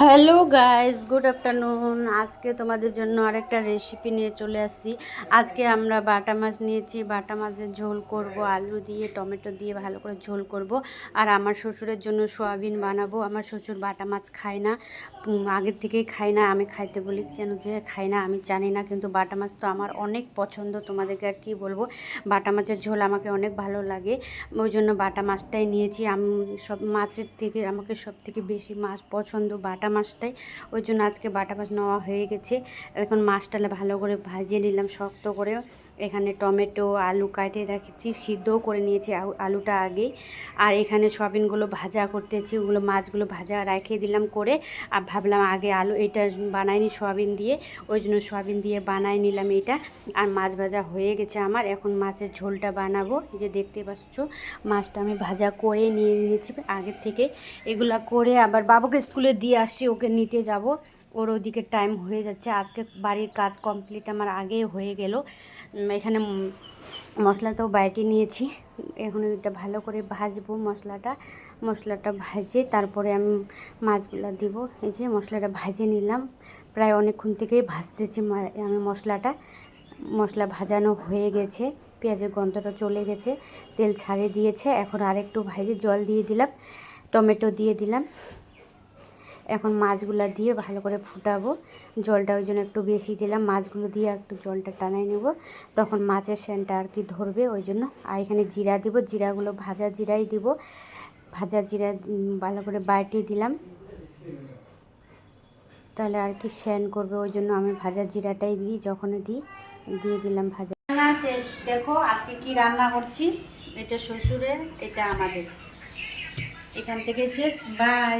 Hello guys, good afternoon. আজকে তোমাদের জন্য আরেকটা রেসিপি নিয়ে চলে আসছি। আজকে আমরা বাটা মাছ নিয়েছি, বাটা মাছের ঝোল করব, আলু দিয়ে টমেটো দিয়ে ভালো করে ঝোল করব। আর আমার শ্বশুরের জন্য সোয়াবিন বানাবো। আমার শ্বশুর বাটা মাছ খায় না, আগের থেকেই খায় না। আমি খাইতে বলি কেন যে খাই না আমি জানি না, কিন্তু বাটা মাছ তো আমার অনেক পছন্দ। তোমাদেরকে আর কী বলবো, বাটা মাছের ঝোল আমাকে অনেক ভালো লাগে, ওই জন্য বাটা মাছটাই নিয়েছি। আমি সব মাছের থেকে আমাকে সব থেকে বেশি মাছ পছন্দ বাটা মাছটাই, ওই জন্য আজকে বাটা মাছ নেওয়া হয়ে গেছে। এখন মাছটা ভালো করে ভাজিয়ে নিলাম শক্ত করে। এখানে টমেটো আলু কাটে রেখেছি, সিদ্ধও করে নিয়েছি আলুটা আগেই। আর এখানে সয়াবিনগুলো ভাজা করতেছি, ওগুলো মাছগুলো ভাজা রেখে দিলাম করে। আর ভাবলাম আগে আলু এটা বানাইনি সয়াবিন দিয়ে, ওই জন্য সয়াবিন দিয়ে বানাই নিলাম এটা। আর মাছ ভাজা হয়ে গেছে আমার, এখন মাছের ঝোলটা বানাবো। যে দেখতে পাচ্ছ মাছটা আমি ভাজা করে নিয়ে নিয়েছি আগের থেকে। এগুলা করে আবার বাবুকে স্কুলে দিয়ে আসছি, ওকে নিতে যাব। ওর ওদিকে টাইম হয়ে যাচ্ছে। আজকে বাড়ির কাজ কমপ্লিট আমার আগেই হয়ে গেল। এখানে মশলাটাও বাইটে নিয়েছি। এখন এটা ভালো করে ভাজবো মশলাটা ভাজে তারপরে আমি মাছগুলো দিব। এই যে মশলাটা ভাজে নিলাম, প্রায় অনেকক্ষণ থেকেই ভাজতেছি আমি মশলা ভাজানো হয়ে গেছে, পেঁয়াজের গন্ধটা চলে গেছে, তেল ছাড়িয়ে দিয়েছে। এখন আরেকটু ভাজে জল দিয়ে দিলাম, টমেটো দিয়ে দিলাম। এখন মাছগুলো দিয়ে ভালো করে ফুটাবো। জলটা ওই জন্য একটু বেশি দিলাম, মাছগুলো দিয়ে একটু জলটা টানাই নেব, তখন মাছের সেন্টটা আর কি ধরবে, ওই জন্য। আর এখানে জিরা দিব, জিরাগুলো ভাজা জিরাই দিব, ভাজা জিরা ভালো করে বাটিয়ে দিলাম, তাহলে আর কি সেন্ট করবে, ওই জন্য আমি ভাজা জিরাটাই দিই, যখনই দিয়ে দিলাম ভাজা। রান্না শেষ। দেখো আজকে কি রান্না করছি, এটা শ্বশুরের, এটা আমাদের। এখান থেকে শেষ, বাই।